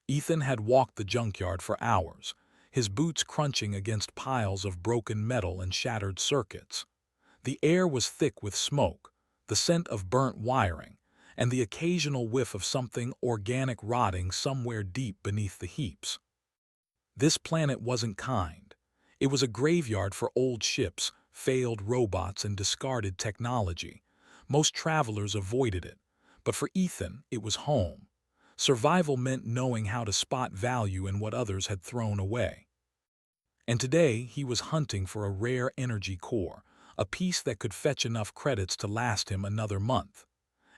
Ethan had walked the junkyard for hours, his boots crunching against piles of broken metal and shattered circuits. The air was thick with smoke, the scent of burnt wiring, and the occasional whiff of something organic rotting somewhere deep beneath the heaps. This planet wasn't kind. It was a graveyard for old ships, failed robots, and discarded technology. Most travelers avoided it, but for Ethan, it was home. Survival meant knowing how to spot value in what others had thrown away. And today, he was hunting for a rare energy core, a piece that could fetch enough credits to last him another month.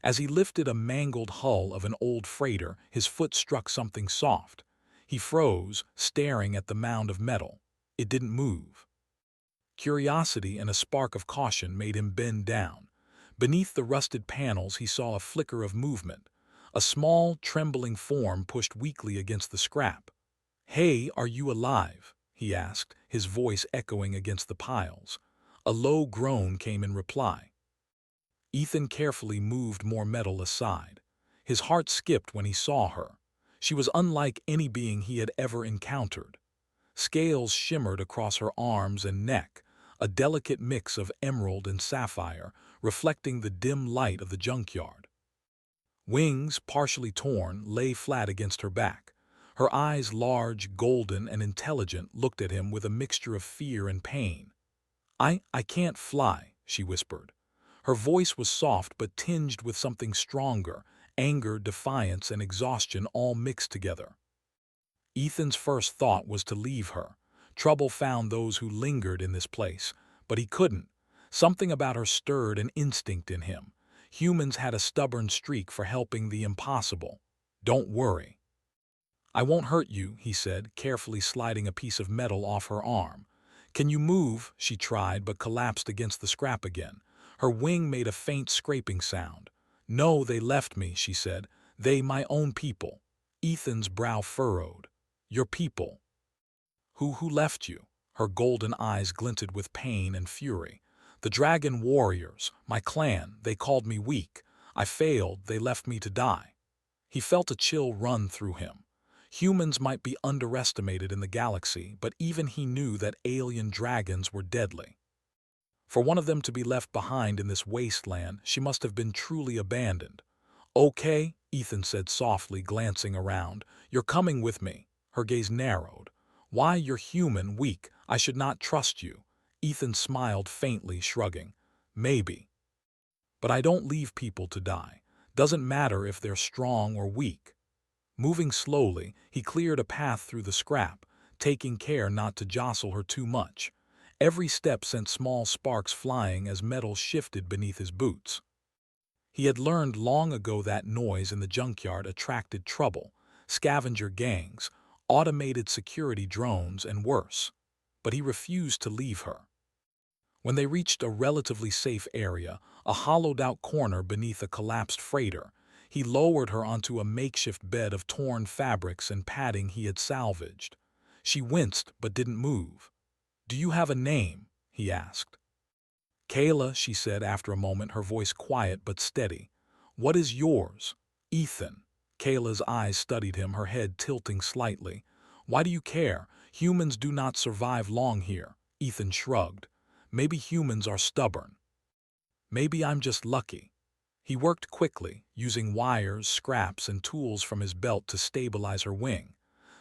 As he lifted a mangled hull of an old freighter, his foot struck something soft. He froze, staring at the mound of metal. It didn't move. Curiosity and a spark of caution made him bend down. Beneath the rusted panels he saw a flicker of movement. A small, trembling form pushed weakly against the scrap. "Hey, are you alive?" he asked, his voice echoing against the piles. A low groan came in reply. Ethan carefully moved more metal aside. His heart skipped when he saw her. She was unlike any being he had ever encountered. Scales shimmered across her arms and neck, a delicate mix of emerald and sapphire, reflecting the dim light of the junkyard. Wings, partially torn, lay flat against her back. Her eyes, large, golden, and intelligent, looked at him with a mixture of fear and pain. I can't fly," she whispered. Her voice was soft but tinged with something stronger, anger, defiance, and exhaustion all mixed together. Ethan's first thought was to leave her. Trouble found those who lingered in this place, but he couldn't. Something about her stirred an instinct in him. Humans had a stubborn streak for helping the impossible. "Don't worry." "I won't hurt you," he said, carefully sliding a piece of metal off her arm. "Can you move?" she tried, but collapsed against the scrap again. Her wing made a faint scraping sound. "No, they left me," she said. My own people." Ethan's brow furrowed. "Your people? Who left you?" Her golden eyes glinted with pain and fury. "The dragon warriors, my clan, they called me weak. I failed, they left me to die." He felt a chill run through him. Humans might be underestimated in the galaxy, but even he knew that alien dragons were deadly. For one of them to be left behind in this wasteland, she must have been truly abandoned. "Okay," Ethan said softly, glancing around. "You're coming with me." Her gaze narrowed. "Why, you're human, weak. I should not trust you." Ethan smiled faintly, shrugging. "Maybe. But I don't leave people to die. Doesn't matter if they're strong or weak." Moving slowly, he cleared a path through the scrap, taking care not to jostle her too much. Every step sent small sparks flying as metal shifted beneath his boots. He had learned long ago that noise in the junkyard attracted trouble, scavenger gangs, automated security drones, and worse. But he refused to leave her. When they reached a relatively safe area, a hollowed-out corner beneath a collapsed freighter, he lowered her onto a makeshift bed of torn fabrics and padding he had salvaged. She winced but didn't move. "Do you have a name?" he asked. "Kayla," she said after a moment, her voice quiet but steady. "What is yours?" "Ethan." Kayla's eyes studied him, her head tilting slightly. "Why do you care? Humans do not survive long here." Ethan shrugged. "Maybe humans are stubborn. Maybe I'm just lucky." He worked quickly, using wires, scraps, and tools from his belt to stabilize her wing.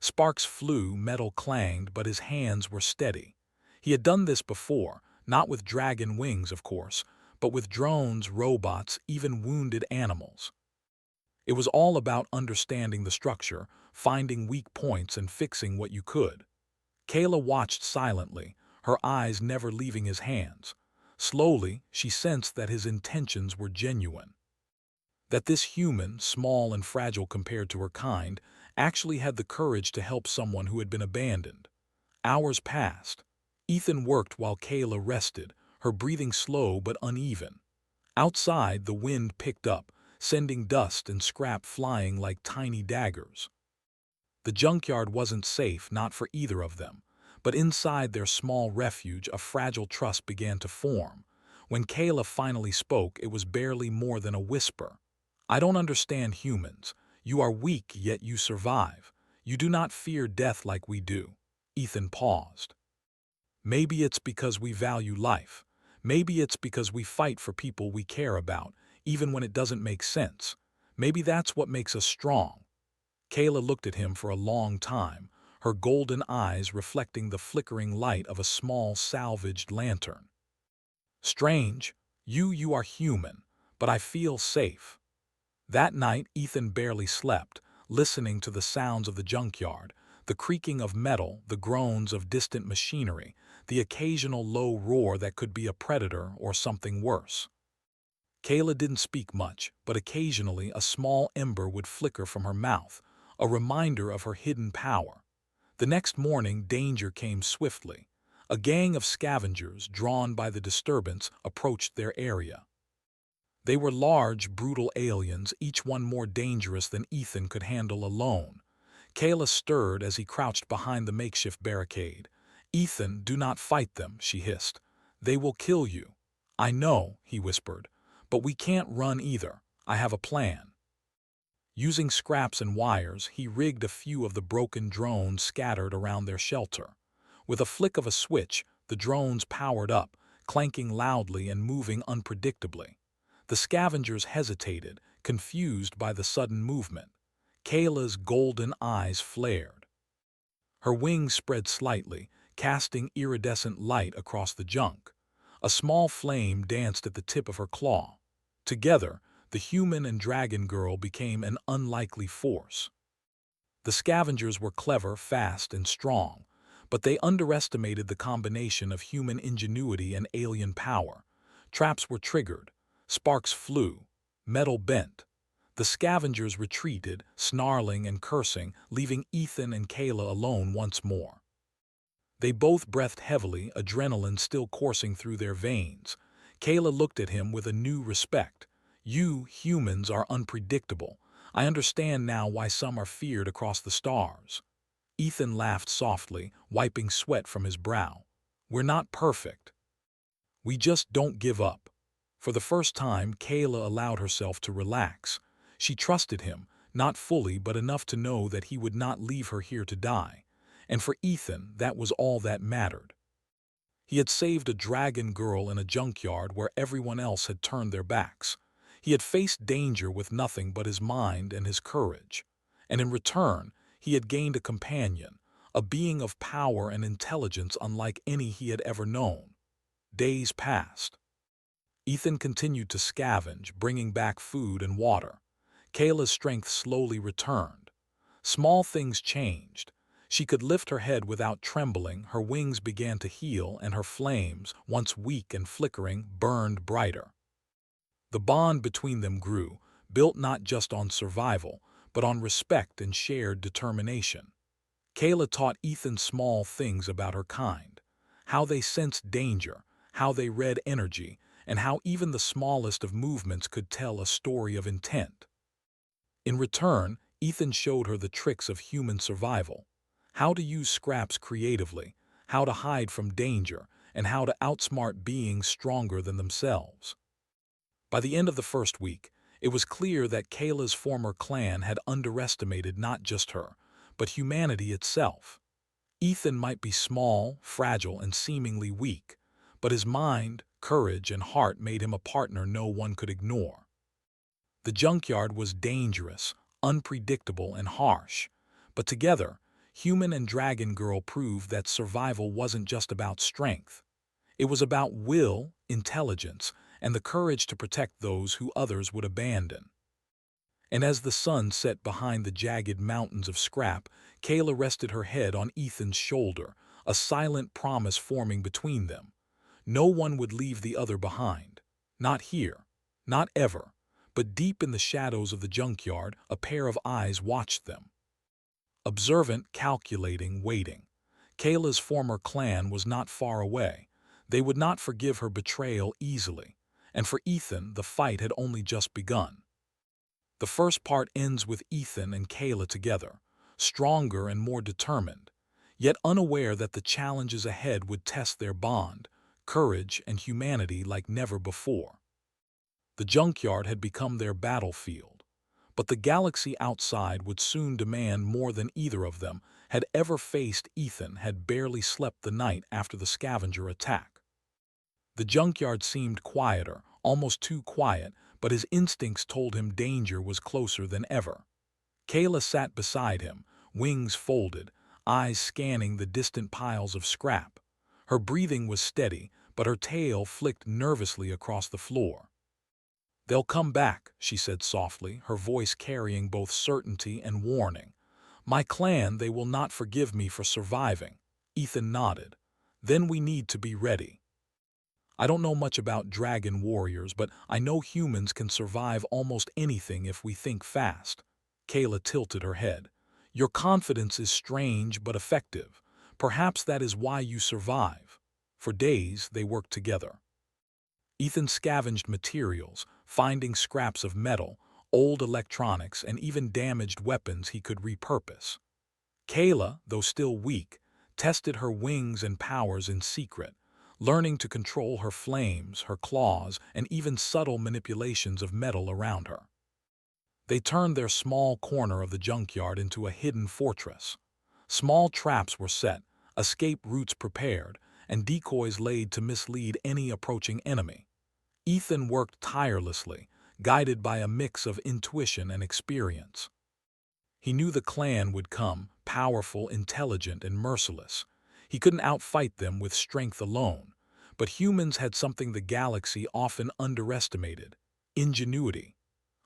Sparks flew, metal clanged, but his hands were steady. He had done this before, not with dragon wings, of course, but with drones, robots, even wounded animals. It was all about understanding the structure, finding weak points, and fixing what you could. Kayla watched silently, her eyes never leaving his hands. Slowly, she sensed that his intentions were genuine. That this human, small and fragile compared to her kind, actually had the courage to help someone who had been abandoned. Hours passed. Ethan worked while Kayla rested, her breathing slow but uneven. Outside, the wind picked up, sending dust and scrap flying like tiny daggers. The junkyard wasn't safe, not for either of them. But inside their small refuge, a fragile trust began to form. When Kayla finally spoke, it was barely more than a whisper. "I don't understand humans. You are weak, yet you survive. You do not fear death like we do." Ethan paused. "Maybe it's because we value life. Maybe it's because we fight for people we care about, even when it doesn't make sense. Maybe that's what makes us strong." Kayla looked at him for a long time, her golden eyes reflecting the flickering light of a small salvaged lantern. "Strange. You are human, but I feel safe." That night, Ethan barely slept, listening to the sounds of the junkyard, the creaking of metal, the groans of distant machinery, the occasional low roar that could be a predator or something worse. Kayla didn't speak much, but occasionally a small ember would flicker from her mouth, a reminder of her hidden power. The next morning, danger came swiftly. A gang of scavengers, drawn by the disturbance, approached their area. They were large, brutal aliens, each one more dangerous than Ethan could handle alone. Kayla stirred as he crouched behind the makeshift barricade. "Ethan, do not fight them," she hissed. "They will kill you." "I know," he whispered, "but we can't run either. I have a plan." Using scraps and wires, he rigged a few of the broken drones scattered around their shelter. With a flick of a switch, the drones powered up, clanking loudly and moving unpredictably. The scavengers hesitated, confused by the sudden movement. Kayla's golden eyes flared. Her wings spread slightly, casting iridescent light across the junk. A small flame danced at the tip of her claw. Together, the human and dragon girl became an unlikely force. The scavengers were clever, fast, and strong, but they underestimated the combination of human ingenuity and alien power. Traps were triggered, sparks flew, metal bent. The scavengers retreated, snarling and cursing, leaving Ethan and Kayla alone once more. They both breathed heavily, adrenaline still coursing through their veins. Kayla looked at him with a new respect. "You, humans, are unpredictable. I understand now why some are feared across the stars." Ethan laughed softly, wiping sweat from his brow. "We're not perfect. We just don't give up." For the first time, Kayla allowed herself to relax. She trusted him, not fully but enough to know that he would not leave her here to die. And for Ethan, that was all that mattered. He had saved a dragon girl in a junkyard where everyone else had turned their backs. He had faced danger with nothing but his mind and his courage. And in return, he had gained a companion, a being of power and intelligence unlike any he had ever known. Days passed. Ethan continued to scavenge, bringing back food and water. Kayla's strength slowly returned. Small things changed. She could lift her head without trembling, her wings began to heal, and her flames, once weak and flickering, burned brighter. The bond between them grew, built not just on survival, but on respect and shared determination. Kayla taught Ethan small things about her kind, how they sensed danger, how they read energy, and how even the smallest of movements could tell a story of intent. In return, Ethan showed her the tricks of human survival, how to use scraps creatively, how to hide from danger, and how to outsmart beings stronger than themselves. By the end of the first week, it was clear that Kayla's former clan had underestimated not just her, but humanity itself. Ethan might be small, fragile, and seemingly weak, but his mind, courage, and heart made him a partner no one could ignore. The junkyard was dangerous, unpredictable, and harsh, but together, human and dragon girl proved that survival wasn't just about strength. It was about will, intelligence, and the courage to protect those who others would abandon. And as the sun set behind the jagged mountains of scrap, Kayla rested her head on Ethan's shoulder, a silent promise forming between them. No one would leave the other behind. Not here, not ever. But deep in the shadows of the junkyard, a pair of eyes watched them. Observant, calculating, waiting. Kayla's former clan was not far away. They would not forgive her betrayal easily. And for Ethan, the fight had only just begun. The first part ends with Ethan and Kayla together, stronger and more determined, yet unaware that the challenges ahead would test their bond, courage, and humanity like never before. The junkyard had become their battlefield. But the galaxy outside would soon demand more than either of them had ever faced. Ethan had barely slept the night after the scavenger attack. The junkyard seemed quieter, almost too quiet, but his instincts told him danger was closer than ever. Kayla sat beside him, wings folded, eyes scanning the distant piles of scrap. Her breathing was steady, but her tail flicked nervously across the floor. "They'll come back," she said softly, her voice carrying both certainty and warning. "My clan, they will not forgive me for surviving." Ethan nodded. "Then we need to be ready." "I don't know much about dragon warriors, but I know humans can survive almost anything if we think fast." Kayla tilted her head. "Your confidence is strange but effective. Perhaps that is why you survive." For days, they worked together. Ethan scavenged materials, finding scraps of metal, old electronics, and even damaged weapons he could repurpose. Kayla, though still weak, tested her wings and powers in secret, learning to control her flames, her claws, and even subtle manipulations of metal around her. They turned their small corner of the junkyard into a hidden fortress. Small traps were set, escape routes prepared, and decoys laid to mislead any approaching enemy. Ethan worked tirelessly, guided by a mix of intuition and experience. He knew the clan would come, powerful, intelligent, and merciless. He couldn't outfight them with strength alone, but humans had something the galaxy often underestimated: ingenuity.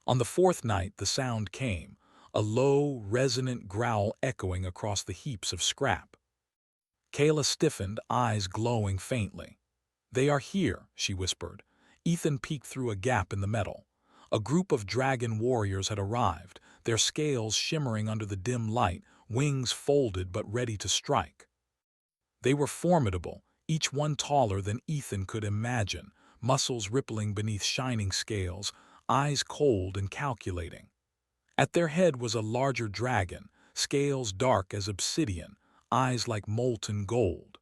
On the fourth night, the sound came, a low, resonant growl echoing across the heaps of scrap. Kayla stiffened, eyes glowing faintly. "They are here," she whispered. Ethan peeked through a gap in the metal. A group of dragon warriors had arrived, their scales shimmering under the dim light, wings folded but ready to strike. They were formidable, each one taller than Ethan could imagine, muscles rippling beneath shining scales, eyes cold and calculating. At their head was a larger dragon, scales dark as obsidian, eyes like molten gold.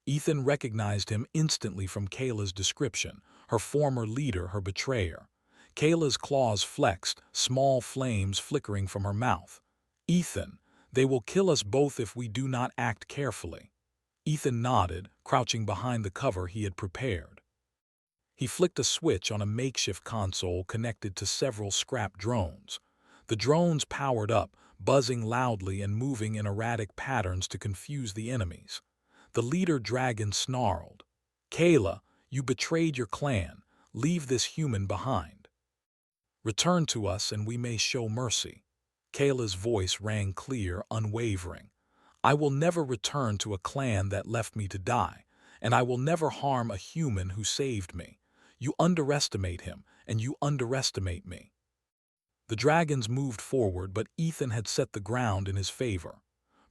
Ethan recognized him instantly from Kayla's description, her former leader, her betrayer. Kayla's claws flexed, small flames flickering from her mouth. "Ethan, they will kill us both if we do not act carefully." Ethan nodded, crouching behind the cover he had prepared. He flicked a switch on a makeshift console connected to several scrap drones. The drones powered up, buzzing loudly and moving in erratic patterns to confuse the enemies. The leader dragon snarled, "Kayla, you betrayed your clan. Leave this human behind. Return to us and we may show mercy." Kayla's voice rang clear, unwavering. "I will never return to a clan that left me to die, and I will never harm a human who saved me. You underestimate him, and you underestimate me." The dragons moved forward, but Ethan had set the ground in his favor.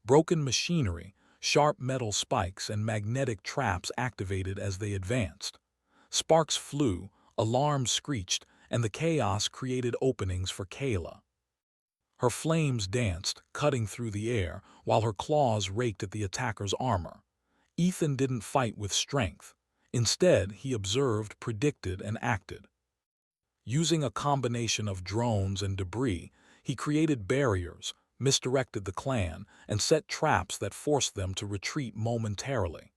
Broken machinery, sharp metal spikes, and magnetic traps activated as they advanced. Sparks flew, alarms screeched, and the chaos created openings for Kayla. Her flames danced, cutting through the air, while her claws raked at the attacker's armor. Ethan didn't fight with strength. Instead, he observed, predicted, and acted. Using a combination of drones and debris, he created barriers, misdirected the clan, and set traps that forced them to retreat momentarily.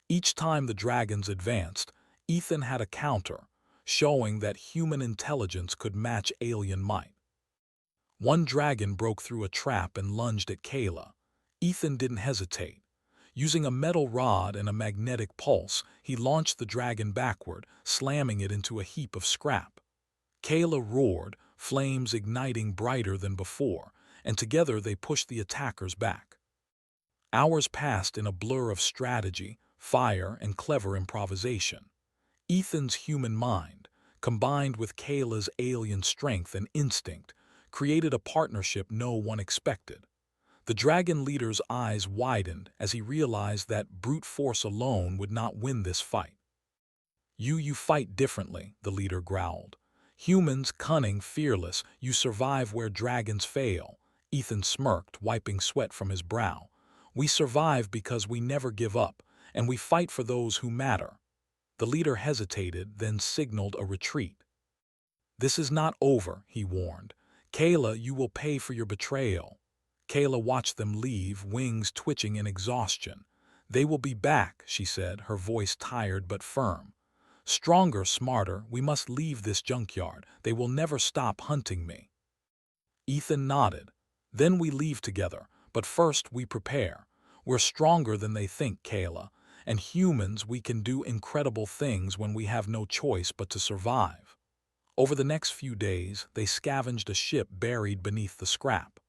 Each time the dragons advanced, Ethan had a counter, showing that human intelligence could match alien might. One dragon broke through a trap and lunged at Kayla. Ethan didn't hesitate. Using a metal rod and a magnetic pulse, he launched the dragon backward, slamming it into a heap of scrap. Kayla roared, flames igniting brighter than before, and together they pushed the attackers back. Hours passed in a blur of strategy, fire, and clever improvisation. Ethan's human mind, combined with Kayla's alien strength and instinct, created a partnership no one expected. The dragon leader's eyes widened as he realized that brute force alone would not win this fight. You fight differently," the leader growled. "Humans, cunning, fearless, you survive where dragons fail." Ethan smirked, wiping sweat from his brow. "We survive because we never give up, and we fight for those who matter." The leader hesitated, then signaled a retreat. "This is not over," he warned. Kayla, you will pay for your betrayal. Kayla watched them leave, wings twitching in exhaustion. They will be back, she said, her voice tired but firm. Stronger, smarter, we must leave this junkyard. They will never stop hunting me. Ethan nodded. Then we leave together, but first we prepare. We're stronger than they think, Kayla, and humans, we can do incredible things when we have no choice but to survive. Over the next few days, they scavenged a ship buried beneath the scrap.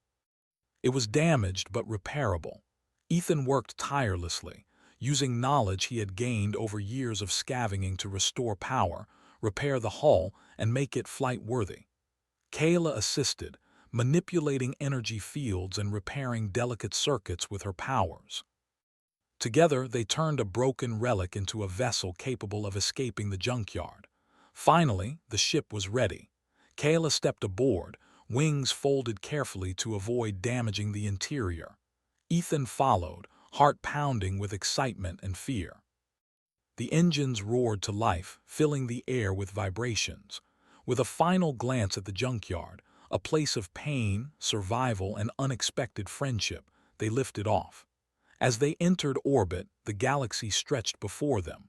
It was damaged but repairable. Ethan worked tirelessly, using knowledge he had gained over years of scavenging to restore power, repair the hull, and make it flight-worthy. Kayla assisted, manipulating energy fields and repairing delicate circuits with her powers. Together, they turned a broken relic into a vessel capable of escaping the junkyard. Finally, the ship was ready. Kayla stepped aboard, wings folded carefully to avoid damaging the interior. Ethan followed, heart pounding with excitement and fear. The engines roared to life, filling the air with vibrations. With a final glance at the junkyard, a place of pain, survival, and unexpected friendship, they lifted off. As they entered orbit, the galaxy stretched before them.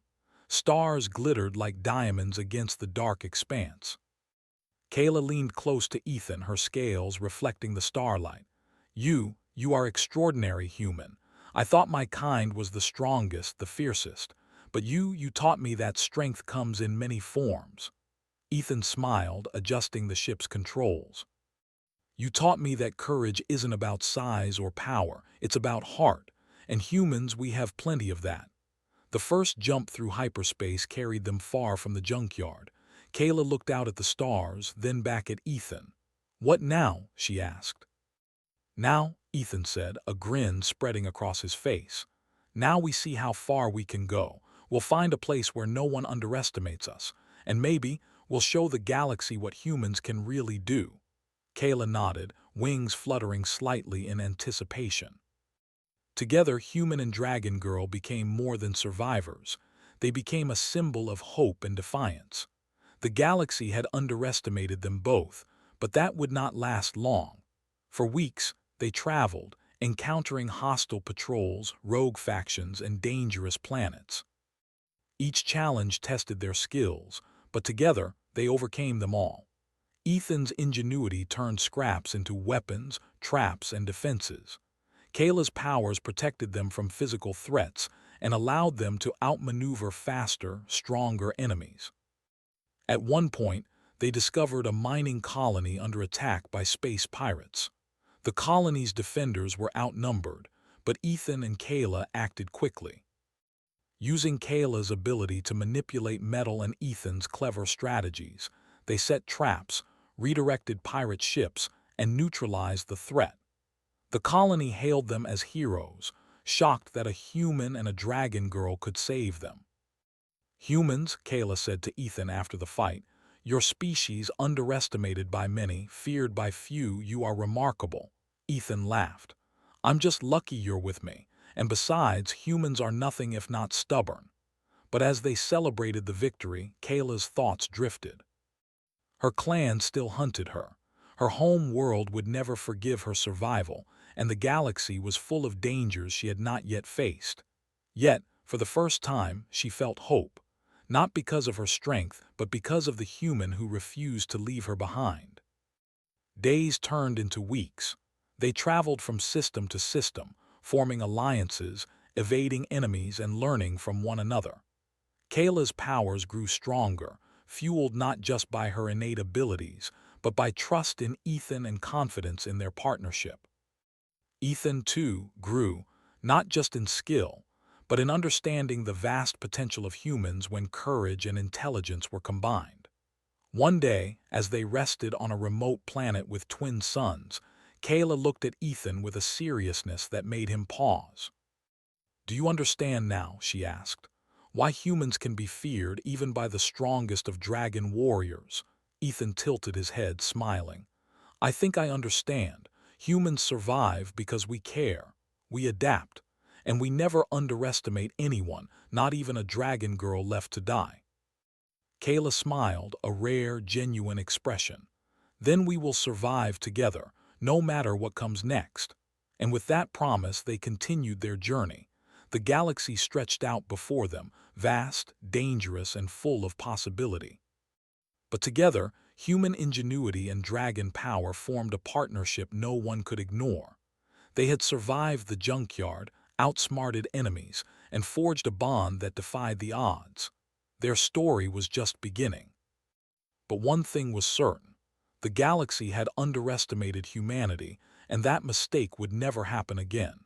Stars glittered like diamonds against the dark expanse. Kayla leaned close to Ethan, her scales reflecting the starlight. You are extraordinary, human. I thought my kind was the strongest, the fiercest. But you taught me that strength comes in many forms. Ethan smiled, adjusting the ship's controls. You taught me that courage isn't about size or power, it's about heart, and humans, we have plenty of that. The first jump through hyperspace carried them far from the junkyard. Kayla looked out at the stars, then back at Ethan. What now? She asked. Now, Ethan said, a grin spreading across his face. Now we see how far we can go. We'll find a place where no one underestimates us, and maybe we'll show the galaxy what humans can really do. Kayla nodded, wings fluttering slightly in anticipation. Together, Human and Dragon Girl became more than survivors. They became a symbol of hope and defiance. The galaxy had underestimated them both, but that would not last long. For weeks, they traveled, encountering hostile patrols, rogue factions, and dangerous planets. Each challenge tested their skills, but together, they overcame them all. Ethan's ingenuity turned scraps into weapons, traps, and defenses. Kayla's powers protected them from physical threats and allowed them to outmaneuver faster, stronger enemies. At one point, they discovered a mining colony under attack by space pirates. The colony's defenders were outnumbered, but Ethan and Kayla acted quickly. Using Kayla's ability to manipulate metal and Ethan's clever strategies, they set traps, redirected pirate ships, and neutralized the threat. The colony hailed them as heroes, shocked that a human and a dragon girl could save them. Humans, Kayla said to Ethan after the fight, your species underestimated by many, feared by few, you are remarkable. Ethan laughed. I'm just lucky you're with me, and besides, humans are nothing if not stubborn. But as they celebrated the victory, Kayla's thoughts drifted. Her clan still hunted her. Her home world would never forgive her survival, and the galaxy was full of dangers she had not yet faced. Yet, for the first time, she felt hope, not because of her strength, but because of the human who refused to leave her behind. Days turned into weeks. They traveled from system to system, forming alliances, evading enemies, and learning from one another. Kayla's powers grew stronger, fueled not just by her innate abilities, but by trust in Ethan and confidence in their partnership. Ethan, too, grew, not just in skill, but in understanding the vast potential of humans when courage and intelligence were combined. One day, as they rested on a remote planet with twin suns, Kayla looked at Ethan with a seriousness that made him pause. Do you understand now, she asked, why humans can be feared even by the strongest of dragon warriors? Ethan tilted his head, smiling. I think I understand. Humans survive because we care, we adapt, and we never underestimate anyone, not even a dragon girl left to die. Kayla smiled, a rare, genuine expression. Then we will survive together, no matter what comes next. And with that promise, they continued their journey. The galaxy stretched out before them, vast, dangerous, and full of possibility. But together, human ingenuity and dragon power formed a partnership no one could ignore. They had survived the junkyard, outsmarted enemies, and forged a bond that defied the odds. Their story was just beginning. But one thing was certain. The galaxy had underestimated humanity, and that mistake would never happen again.